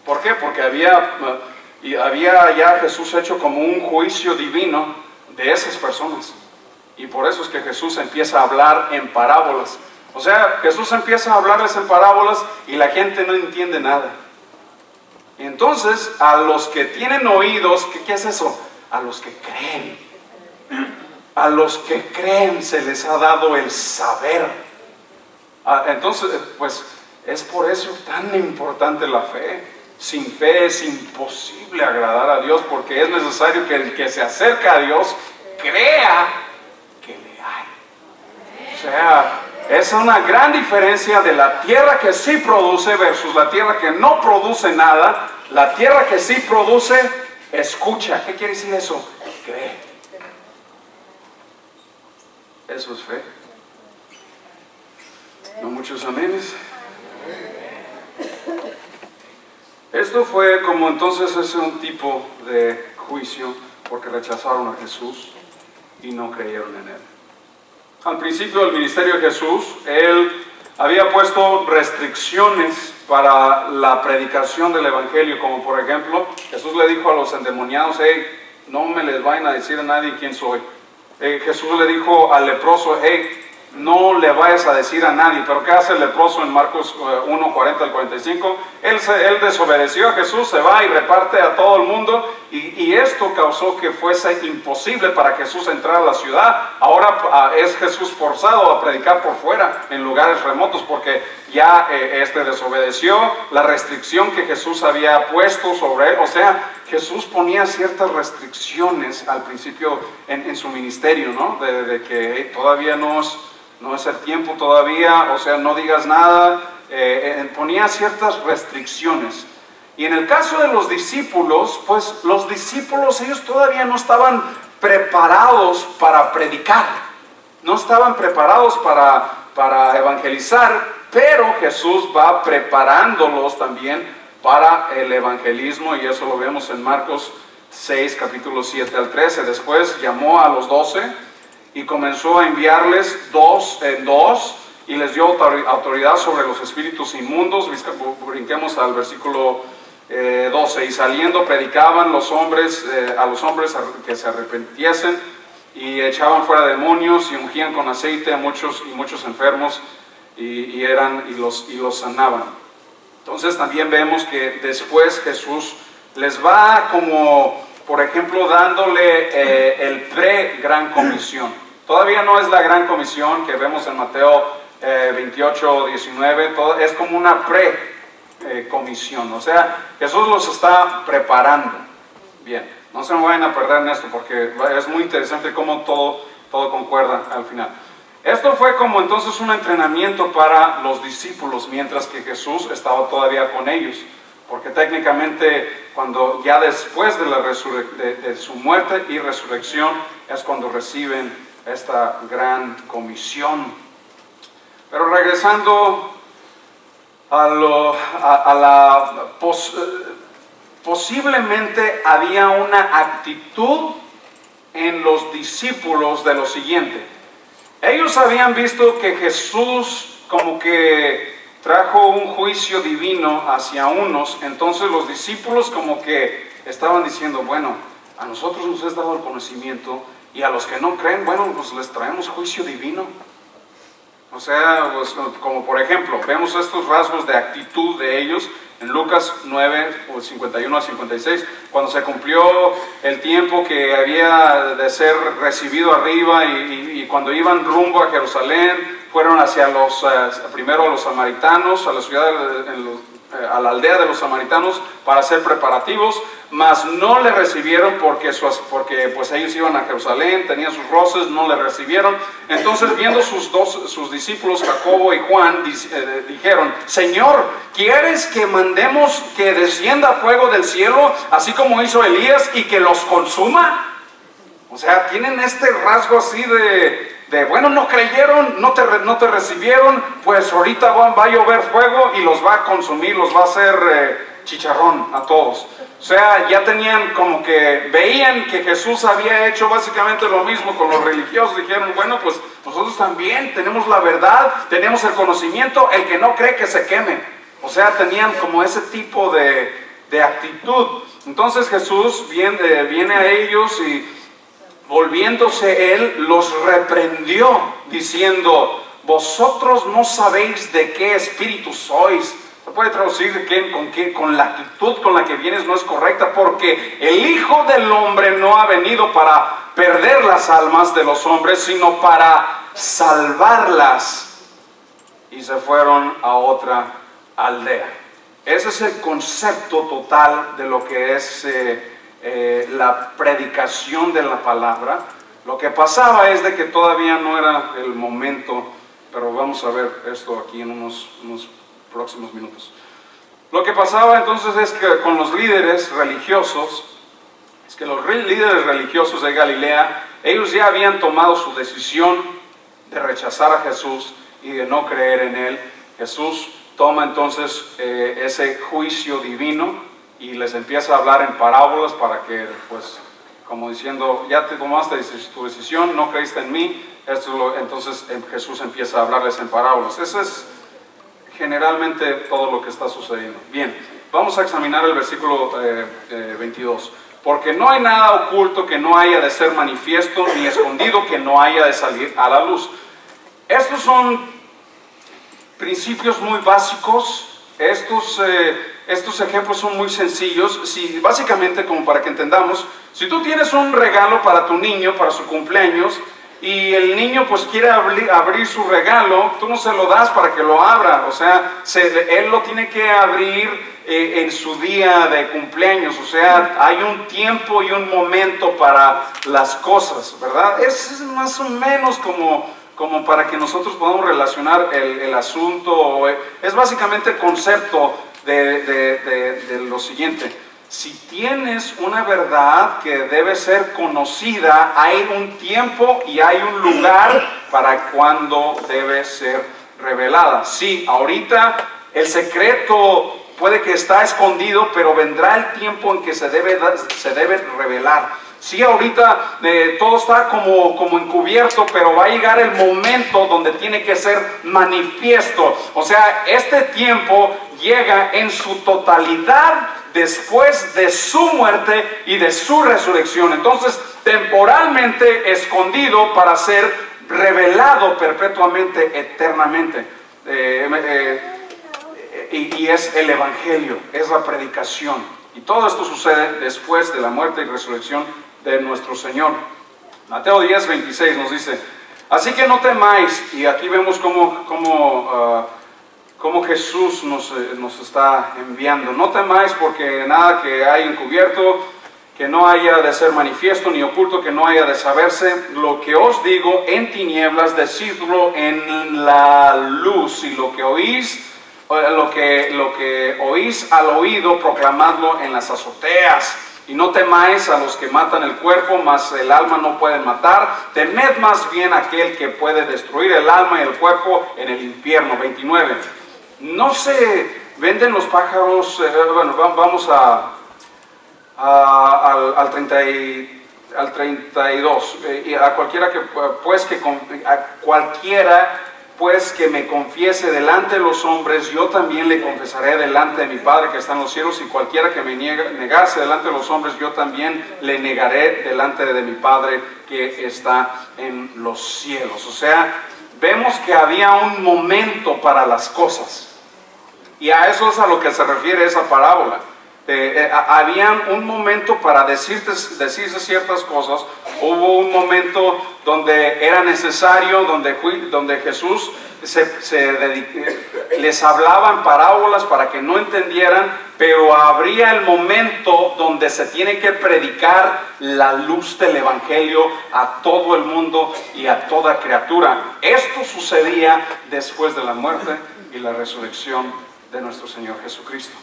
¿Por qué? Porque había ya Jesús hecho como un juicio divino de esas personas. Y por eso es que Jesús empieza a hablar en parábolas. O sea, Jesús empieza a hablarles en parábolas y la gente no entiende nada. Entonces, a los que tienen oídos, ¿qué es eso? A los que creen. A los que creen se les ha dado el saber. Entonces, pues, es por eso tan importante la fe. Sin fe es imposible agradar a Dios, porque es necesario que el que se acerca a Dios crea que le hay. O sea, es una gran diferencia de la tierra que sí produce versus la tierra que no produce nada. La tierra que sí produce, escucha. ¿Qué quiere decir eso? Cree. Eso es fe. No muchos amenes. Esto fue como entonces es un tipo de juicio porque rechazaron a Jesús y no creyeron en Él. Al principio del ministerio de Jesús, Él había puesto restricciones para la predicación del Evangelio, como por ejemplo, Jesús le dijo a los endemoniados, hey, no me les vayan a decir a nadie quién soy. Jesús le dijo al leproso, hey, no le vayas a decir a nadie. Pero ¿qué hace el leproso en Marcos 1, 40 al 45? Él desobedeció a Jesús, se va y reparte a todo el mundo, y esto causó que fuese imposible para Jesús entrar a la ciudad. Ahora es Jesús forzado a predicar por fuera, en lugares remotos, porque ya desobedeció la restricción que Jesús había puesto sobre él. O sea, Jesús ponía ciertas restricciones al principio en su ministerio, ¿no? De que todavía no es el tiempo todavía, o sea, no digas nada. Ponía ciertas restricciones. Y en el caso de los discípulos, pues los discípulos, ellos todavía no estaban preparados para predicar, no estaban preparados para evangelizar, pero Jesús va preparándolos también para el evangelismo, y eso lo vemos en Marcos 6, capítulo 7 al 13. Después llamó a los 12 y comenzó a enviarles dos en dos, y les dio autoridad sobre los espíritus inmundos. Brinquemos al versículo 12. Y saliendo predicaban a los hombres que se arrepintiesen, y echaban fuera demonios, y ungían con aceite a muchos enfermos, y los sanaban. Entonces también vemos que después Jesús les va como, por ejemplo, dándole el pre-gran comisión. Todavía no es la gran comisión que vemos en Mateo 28, 19, es como una pre-comisión. O sea, Jesús los está preparando. Bien, no se me vayan a perder en esto, porque es muy interesante cómo todo concuerda al final. Esto fue como entonces un entrenamiento para los discípulos mientras que Jesús estaba todavía con ellos, porque técnicamente cuando ya después de su muerte y resurrección es cuando reciben esta gran comisión. Pero regresando posiblemente había una actitud en los discípulos de lo siguiente. Ellos habían visto que Jesús como que trajo un juicio divino hacia unos. Entonces los discípulos como que estaban diciendo, bueno, a nosotros nos es dado el conocimiento, y a los que no creen, bueno, pues les traemos juicio divino. O sea, pues, como por ejemplo, vemos estos rasgos de actitud de ellos en Lucas 9, 51 a 56, cuando se cumplió el tiempo que había de ser recibido arriba, y cuando iban rumbo a Jerusalén, fueron hacia primero a los samaritanos, a la ciudad a la aldea de los samaritanos para hacer preparativos, mas no le recibieron porque pues ellos iban a Jerusalén, tenían sus roces, no le recibieron. Entonces, viendo sus discípulos Jacobo y Juan, dijeron: Señor, ¿quieres que mandemos que descienda fuego del cielo, así como hizo Elías, y que los consuma? O sea, tienen este rasgo así de bueno, no creyeron, no te recibieron, pues ahorita va a llover fuego y los va a consumir, los va a hacer chicharrón a todos. O sea, ya tenían como que, veían que Jesús había hecho básicamente lo mismo con los religiosos. Dijeron: bueno, pues nosotros también tenemos la verdad, tenemos el conocimiento, el que no cree que se queme. O sea, tenían como ese tipo de actitud. Entonces Jesús viene a ellos y, volviéndose él, los reprendió diciendo: vosotros no sabéis de qué espíritu sois. Se puede traducir que con la actitud con la que vienes no es correcta, porque el Hijo del Hombre no ha venido para perder las almas de los hombres, sino para salvarlas. Y se fueron a otra aldea. Ese es el concepto total de lo que es la predicación de la palabra. Lo que pasaba es de que todavía no era el momento, pero vamos a ver esto aquí en unos próximos minutos. Lo que pasaba entonces es que con los líderes religiosos, de Galilea, ellos ya habían tomado su decisión de rechazar a Jesús y de no creer en él. Jesús toma entonces ese juicio divino y les empieza a hablar en parábolas para que, pues, como diciendo: ya te tomaste tu decisión, no creíste en mí. Entonces Jesús empieza a hablarles en parábolas. Eso es generalmente todo lo que está sucediendo. Bien, vamos a examinar el versículo 22. Porque no hay nada oculto que no haya de ser manifiesto, ni escondido que no haya de salir a la luz. Estos son principios muy básicos. Estos ejemplos son muy sencillos. Básicamente, como para que entendamos, si tú tienes un regalo para tu niño, para su cumpleaños, y el niño pues quiere abrir su regalo, tú no se lo das para que lo abra. O sea, él lo tiene que abrir en su día de cumpleaños. O sea, hay un tiempo y un momento para las cosas, ¿verdad? Es más o menos como para que nosotros podamos relacionar el asunto. Es básicamente el concepto de lo siguiente: si tienes una verdad que debe ser conocida, hay un tiempo y hay un lugar para cuando debe ser revelada. Sí, ahorita el secreto puede que está escondido, pero vendrá el tiempo en que se debe revelar. Sí, ahorita todo está como encubierto, pero va a llegar el momento donde tiene que ser manifiesto. O sea, este tiempo llega en su totalidad después de su muerte y de su resurrección. Entonces, temporalmente escondido para ser revelado perpetuamente, eternamente. Y es el Evangelio, es la predicación. Y todo esto sucede después de la muerte y resurrección de nuestro Señor. Mateo 10, 26 nos dice: así que no temáis. Y aquí vemos cómo Jesús nos está enviando. No temáis, porque nada que hay encubierto que no haya de ser manifiesto, ni oculto que no haya de saberse. Lo que os digo en tinieblas, decidlo en la luz, y lo que oís al oído, proclamadlo en las azoteas. Y no temáis a los que matan el cuerpo, mas el alma no pueden matar. Temed más bien a aquel que puede destruir el alma y el cuerpo en el infierno. 29. No se venden los pájaros. Bueno, vamos al 32. Y a cualquiera pues que me confiese delante de los hombres, yo también le confesaré delante de mi Padre que está en los cielos. Y cualquiera que me negase delante de los hombres, yo también le negaré delante de mi Padre que está en los cielos. O sea, vemos que había un momento para las cosas, y a eso es a lo que se refiere esa parábola. Había un momento para decirse ciertas cosas. Hubo un momento donde era necesario, donde Jesús les hablaban parábolas para que no entendieran, pero habría el momento donde se tiene que predicar la luz del Evangelio a todo el mundo y a toda criatura. Esto sucedía después de la muerte y la resurrección de nuestro Señor Jesucristo.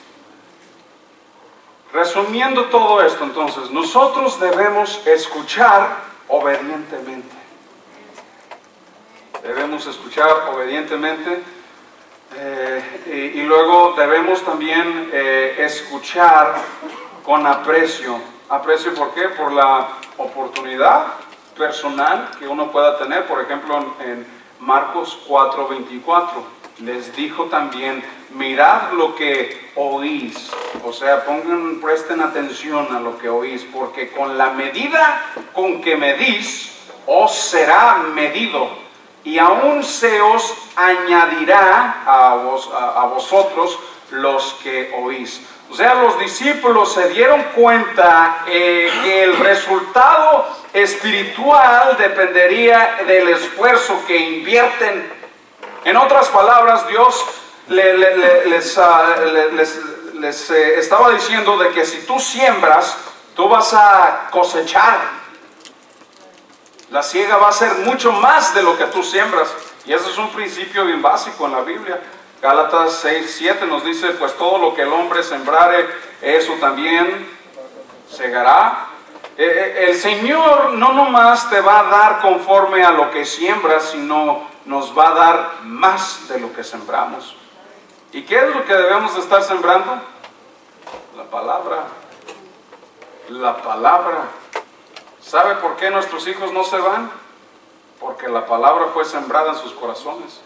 Resumiendo todo esto, entonces, nosotros debemos escuchar obedientemente. Debemos escuchar obedientemente y luego debemos también escuchar con aprecio. ¿Aprecio por qué? Por la oportunidad personal que uno pueda tener. Por ejemplo, en Marcos 4:24 les dijo también: mirad lo que oís. O sea, presten atención a lo que oís, porque con la medida con que medís os será medido, y aún se os añadirá a vosotros los que oís. O sea, los discípulos se dieron cuenta que el resultado espiritual dependería del esfuerzo que invierten. En otras palabras, Dios les estaba diciendo de que si tú siembras, tú vas a cosechar. La siega va a ser mucho más de lo que tú siembras. Y ese es un principio bien básico en la Biblia. Gálatas 6:7 nos dice: pues todo lo que el hombre sembrare, eso también segará. El Señor no nomás te va a dar conforme a lo que siembras, sino nos va a dar más de lo que sembramos. ¿Y qué es lo que debemos de estar sembrando? La palabra. La palabra. ¿Sabe por qué nuestros hijos no se van? Porque la palabra fue sembrada en sus corazones.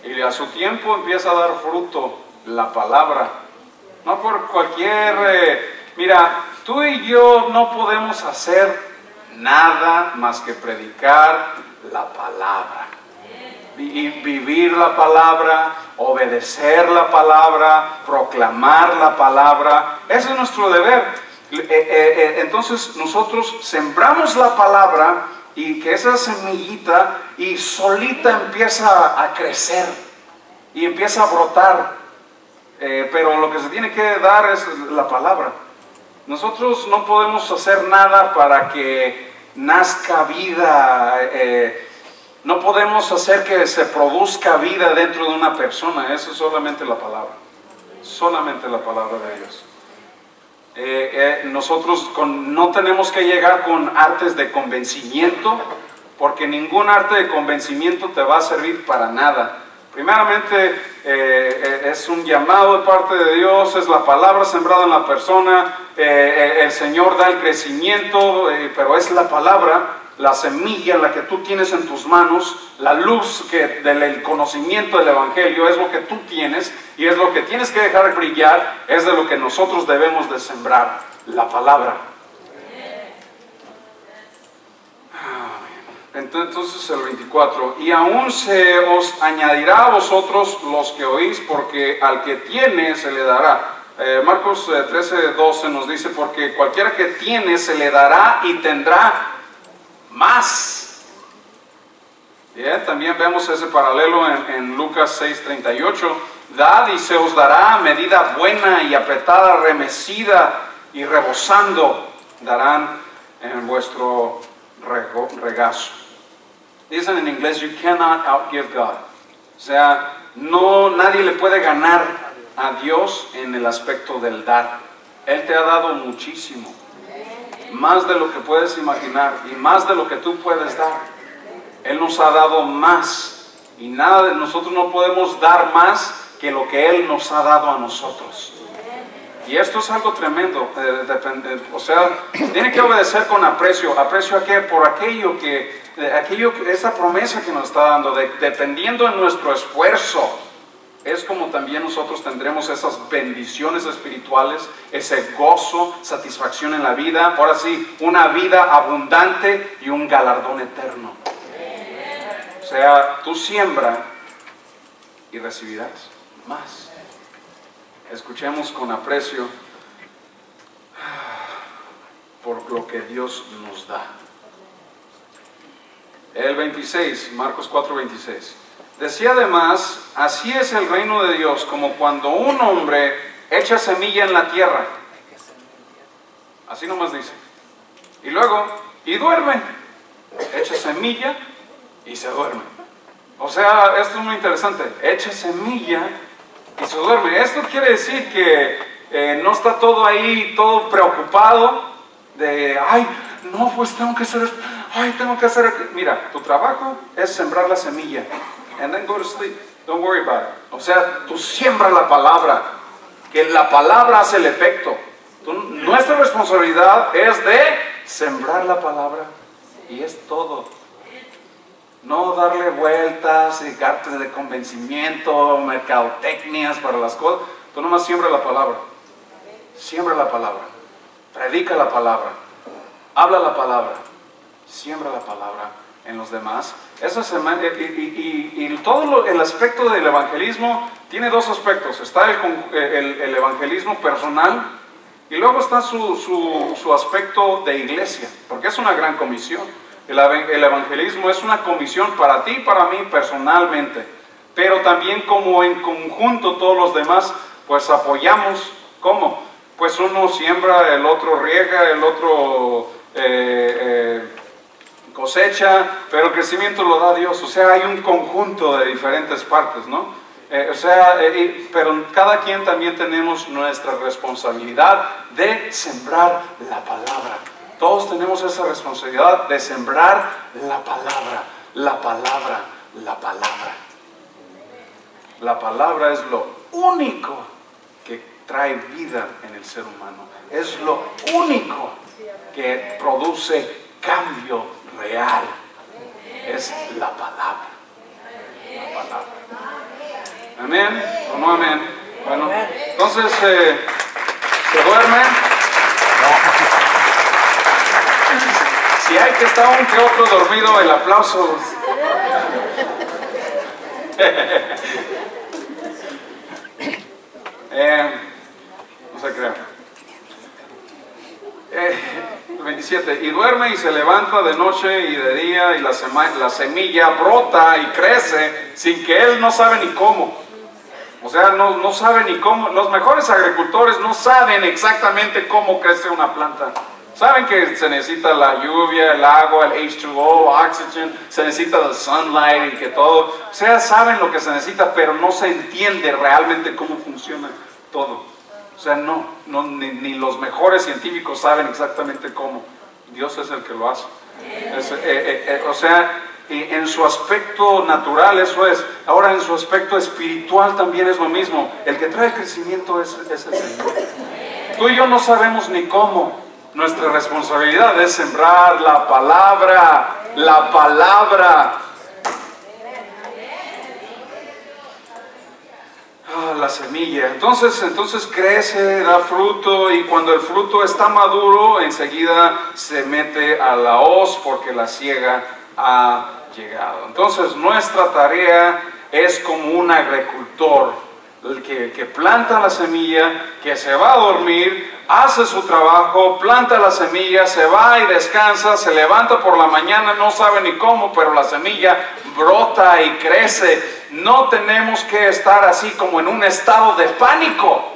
Y a su tiempo empieza a dar fruto la palabra. No por cualquier... mira, tú y yo no podemos hacer nada más que predicar la palabra. Y vivir la palabra, obedecer la palabra, proclamar la palabra. Ese es nuestro deber. Entonces nosotros sembramos la palabra, y que esa semillita y solita empieza a crecer y empieza a brotar, pero lo que se tiene que dar es la palabra. Nosotros no podemos hacer nada para que nazca vida, no podemos hacer que se produzca vida dentro de una persona. Eso es solamente la palabra, solamente la palabra de Dios. Nosotros no tenemos que llegar con artes de convencimiento, porque ningún arte de convencimiento te va a servir para nada. Primeramente es un llamado de parte de Dios, es la palabra sembrada en la persona. El Señor da el crecimiento, pero es la palabra, la semilla, la que tú tienes en tus manos, la luz del conocimiento del Evangelio es lo que tú tienes, y es lo que tienes que dejar brillar, es de lo que nosotros debemos de sembrar, la palabra. Entonces el 24, y aún se os añadirá a vosotros los que oís, porque al que tiene se le dará. Marcos 13:12 nos dice: porque cualquiera que tiene se le dará y tendrá más. Bien, también vemos ese paralelo en Lucas 6:38. Dad y se os dará, medida buena y apretada, remecida y rebosando, darán en vuestro regazo. Dicen en inglés: you cannot outgive God. O sea, nadie le puede ganar a Dios en el aspecto del dar. Él te ha dado muchísimo, más de lo que puedes imaginar y más de lo que tú puedes dar. Él nos ha dado más, y nosotros no podemos dar más que lo que Él nos ha dado a nosotros. Y esto es algo tremendo. O sea, tiene que obedecer con aprecio. ¿Aprecio a qué? Por aquello esa promesa que nos está dando, dependiendo en nuestro esfuerzo. Es como también nosotros tendremos esas bendiciones espirituales, ese gozo, satisfacción en la vida. Ahora sí, una vida abundante y un galardón eterno. O sea, tú siembra y recibirás más. Escuchemos con aprecio por lo que Dios nos da. El 26, Marcos 4:26. Decía además, así es el reino de Dios, como cuando un hombre echa semilla en la tierra. Así nomás dice. Y luego, y duerme. Echa semilla y se duerme. O sea, esto es muy interesante. Echa semilla y se duerme. Esto quiere decir que no está todo ahí, todo preocupado de, ay, no, pues tengo que hacer esto, ay, tengo que hacer aquello. Mira, tu trabajo es sembrar la semilla. And then go to sleep. Don't worry about it. O sea, tú siembra la palabra, que la palabra hace el efecto. Nuestra responsabilidad es de sembrar la palabra y es todo. No darle vueltas y cartas de convencimiento, mercadotecnias para las cosas. Tú nomás siembra la palabra. Siembra la palabra. Predica la palabra. Habla la palabra. Siembra la palabra en los demás. Eso y todo el aspecto del evangelismo tiene dos aspectos. Está el evangelismo personal y luego está su aspecto de iglesia, porque es una gran comisión. El evangelismo es una comisión para ti y para mí personalmente, pero también como en conjunto todos los demás, pues apoyamos. ¿Cómo? Pues uno siembra, el otro riega, el otro cosecha, pero el crecimiento lo da Dios. O sea, hay un conjunto de diferentes partes, ¿no? Pero cada quien también tenemos nuestra responsabilidad de sembrar la palabra. Todos tenemos esa responsabilidad de sembrar la palabra, la palabra, la palabra. La palabra es lo único que trae vida en el ser humano. Es lo único que produce cambio real. Es la palabra. La palabra. ¿Amén o no amén? Bueno, entonces se duerme. Si hay que estar un que otro dormido, el aplauso. No se crean. 27. Y duerme y se levanta de noche y de día, y la semilla brota y crece sin que él no sabe ni cómo. O sea, no sabe ni cómo. Los mejores agricultores no saben exactamente cómo crece una planta. Saben que se necesita la lluvia, el agua, el H2O, oxygen, se necesita el sunlight y que todo. O sea, saben lo que se necesita, pero no se entiende realmente cómo funciona todo. O sea, ni los mejores científicos saben exactamente cómo. Dios es el que lo hace. O sea, en su aspecto natural eso es. Ahora en su aspecto espiritual también es lo mismo. El que trae crecimiento es el Señor. Tú y yo no sabemos ni cómo. Nuestra responsabilidad es sembrar la palabra, la palabra. La semilla. Entonces crece, da fruto, y cuando el fruto está maduro, enseguida se mete a la hoz porque la siega ha llegado. Entonces nuestra tarea es como un agricultor, el que planta la semilla, que se va a dormir, hace su trabajo, planta la semilla, se va y descansa, se levanta por la mañana, no sabe ni cómo, pero la semilla brota y crece. No tenemos que estar así como en un estado de pánico.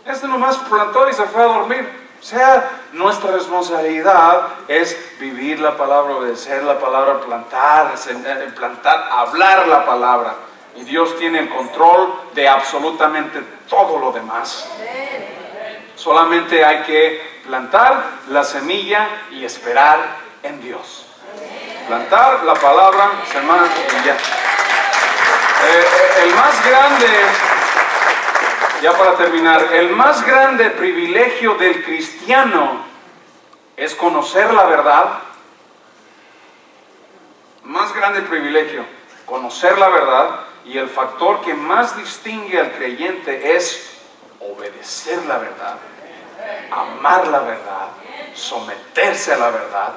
Este nomás plantó y se fue a dormir. O sea, nuestra responsabilidad es vivir la palabra, obedecer la palabra, plantar, hablar la palabra. Y Dios tiene el control de absolutamente todo lo demás. Solamente hay que plantar la semilla y esperar en Dios. Plantar la palabra, semana y ya. El más grande, ya para terminar, el más grande privilegio del cristiano es conocer la verdad. Más grande privilegio, conocer la verdad. Y el factor que más distingue al creyente es obedecer la verdad, amar la verdad, someterse a la verdad,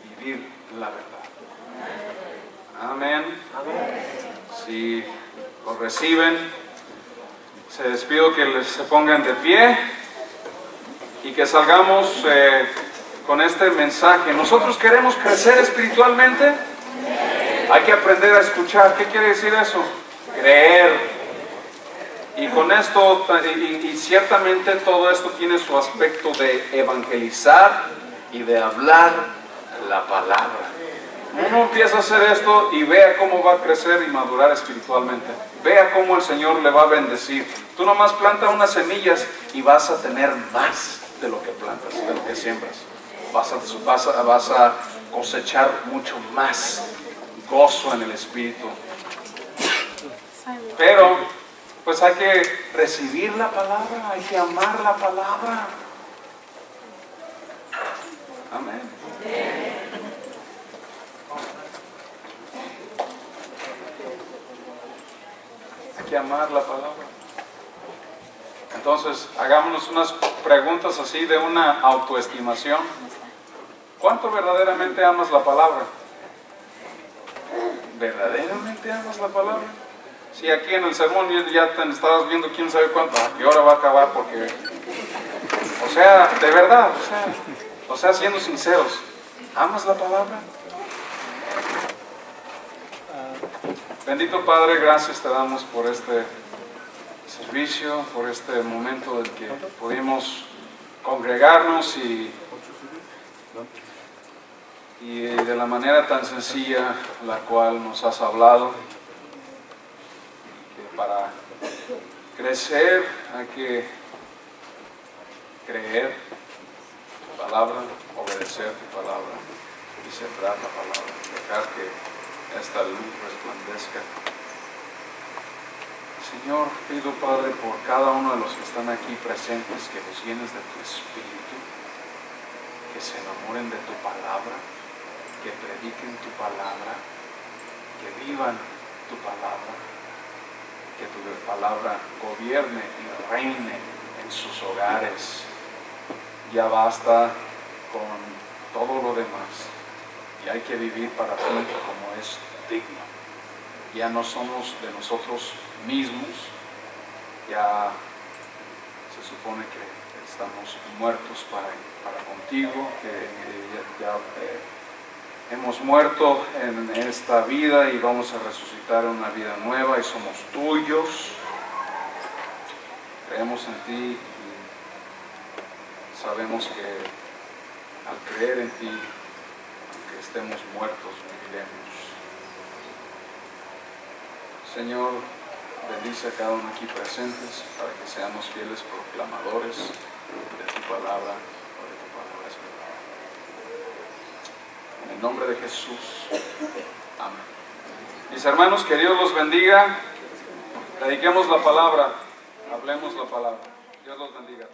vivir la verdad. Amén. Si lo reciben, les pido que se pongan de pie y que salgamos con este mensaje. ¿Nosotros queremos crecer espiritualmente? Hay que aprender a escuchar. ¿Qué quiere decir eso? Creer. Y con esto, y ciertamente todo esto tiene su aspecto de evangelizar y de hablar la palabra. Uno empieza a hacer esto y vea cómo va a crecer y madurar espiritualmente. Vea cómo el Señor le va a bendecir. Tú nomás planta unas semillas y vas a tener más de lo que plantas, de lo que siembras. Vas a cosechar mucho más gozo en el Espíritu. Pero pues hay que recibir la palabra, hay que amar la palabra. Amén. Hay que amar la palabra. Entonces, hagámonos unas preguntas así de una autoestimación. ¿Cuánto verdaderamente amas la palabra? ¿Verdaderamente amas la palabra? Si aquí en el sermón ya te estabas viendo quién sabe cuánto, ¿a qué hora va a acabar? Porque, o sea, de verdad, o sea, siendo sinceros, ¿amas la palabra? Bendito Padre, gracias te damos por este servicio, por este momento en que pudimos congregarnos y de la manera tan sencilla la cual nos has hablado. Que para crecer hay que creer tu palabra, obedecer tu palabra y sembrar la palabra, dejar que esta luz resplandezca. Señor, pido Padre por cada uno de los que están aquí presentes, que los llenes de tu Espíritu, que se enamoren de tu palabra, que prediquen tu palabra, que vivan tu palabra, que tu palabra gobierne y reine en sus hogares. Ya basta con todo lo demás y hay que vivir para ti como es digno. Ya no somos de nosotros mismos, ya se supone que estamos muertos para contigo, que ya hemos muerto en esta vida y vamos a resucitar una vida nueva y somos tuyos. Creemos en ti y sabemos que al creer en ti, aunque estemos muertos, viviremos. Señor, bendice a cada uno aquí presentes para que seamos fieles proclamadores de tu palabra, porque tu palabra es verdad. En el nombre de Jesús. Amén. Mis hermanos, que Dios los bendiga. Prediquemos la palabra. Hablemos la palabra. Dios los bendiga.